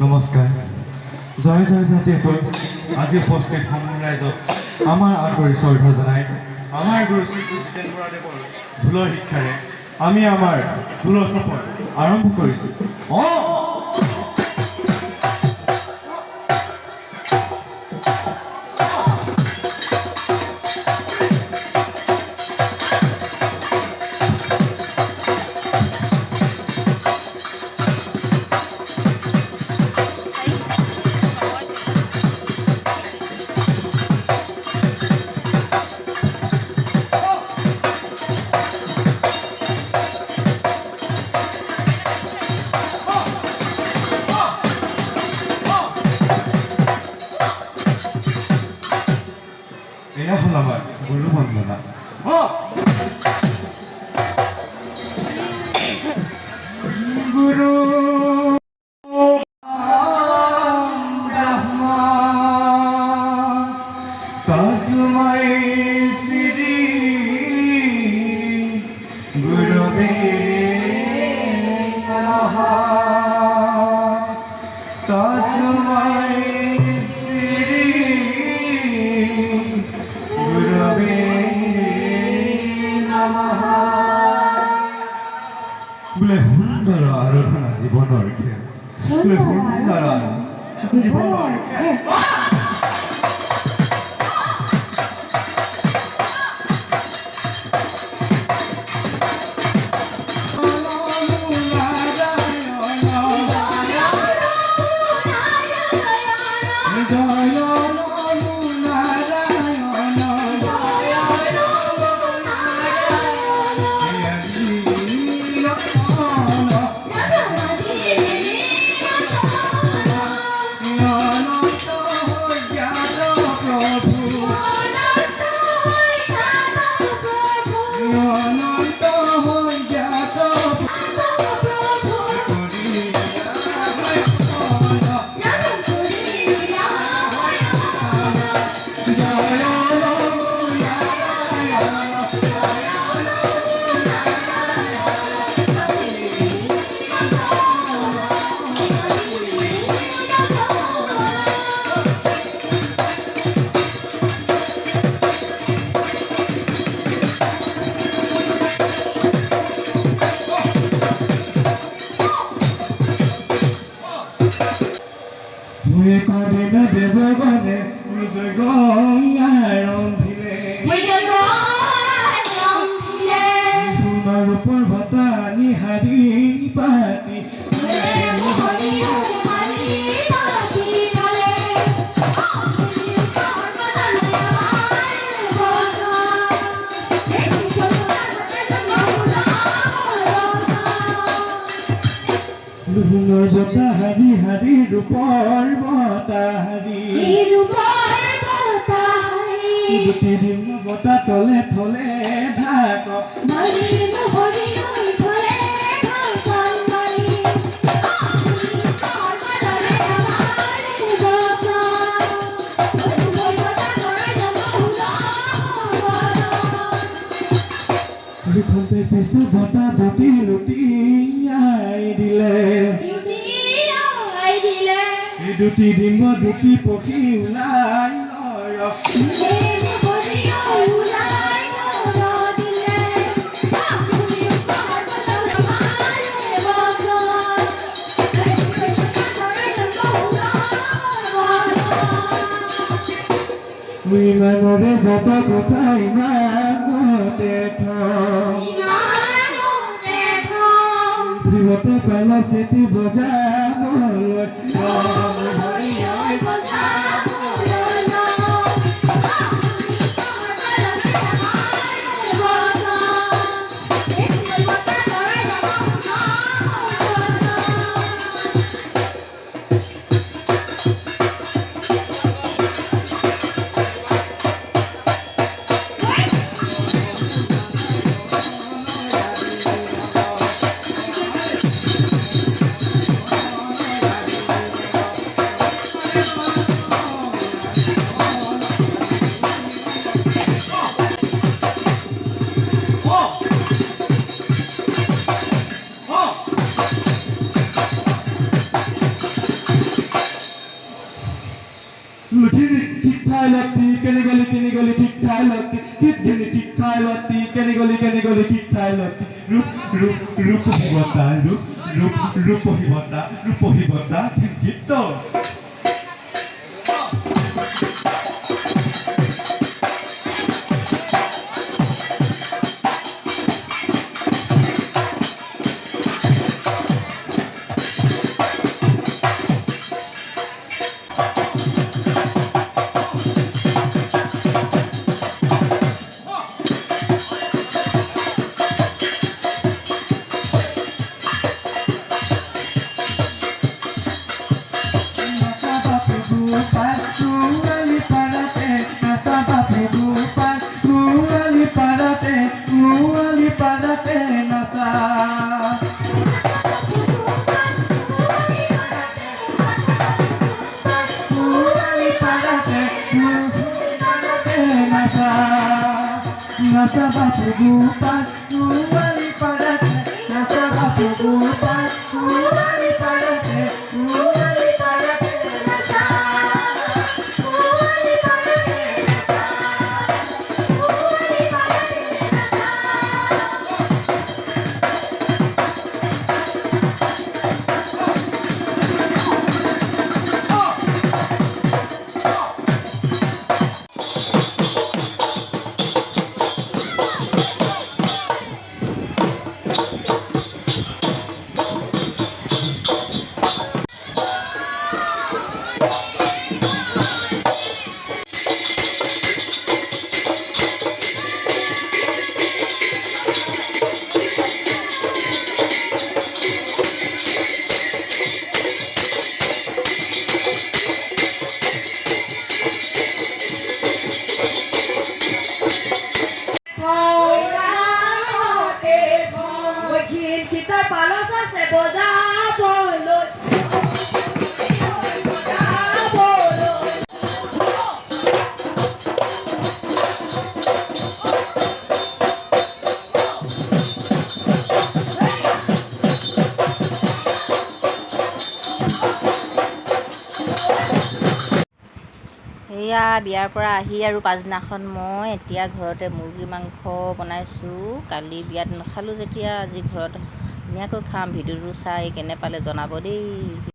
নমস্কাৰ জয় জয় জাতিটোৰ আজি উপস্থিত সমগ্ৰ ৰাইজক আমাৰ আদৰি শ্ৰদ্ধা জনাই আমাৰ গুৰু শ্ৰী জিতেন বৰাদেৱৰ ঢোলৰ শিক্ষাৰে আমি আমাৰ ঢোলৰ চপৰ আৰম্ভ কৰিছোঁ। এয়া হ'ল আমাৰ গুৰু বন্দনা। গুৰু তস্मै শ্ৰী গুৰৱে নমঃ। তস্मै বোলে সুন্দৰ আৰাধনা জীৱনৰ খেল, বোলে সুন্দৰ জীৱনৰ খেল। দেৱগণে নিজ গংগাৰম্ভিলে সোণৰ পৰ্বতা নিহাৰি পাতি সোণৰ বতা হাৰি হাৰি ৰূপৰ বতা হাৰি দুটি দিন বতা তলে থলে ঢাক পিছে বতা দুটি লুটি আই দিলে দুটি ডিম্ব দুটি পক্ষী ওলাই ইমানৰে যত কথা ইমানতে থিবতে পালা সেটি বজাবলৈ Kudini kikhailati kenigoli kikhailati kidini kikhailati kenigoli kikhailati rup hibata kikito এয়া বিয়াৰ পৰা আহি আৰু পাছদিনাখন মই এতিয়া ঘৰতে মুৰ্গী মাংস বনাইছোঁ। কালি বিয়াত নাখালোঁ যেতিয়া আজি ঘৰত ধুনীয়াকৈ খাম। ভিডিঅ'টো চাই কেনে পালে জনাব দেই।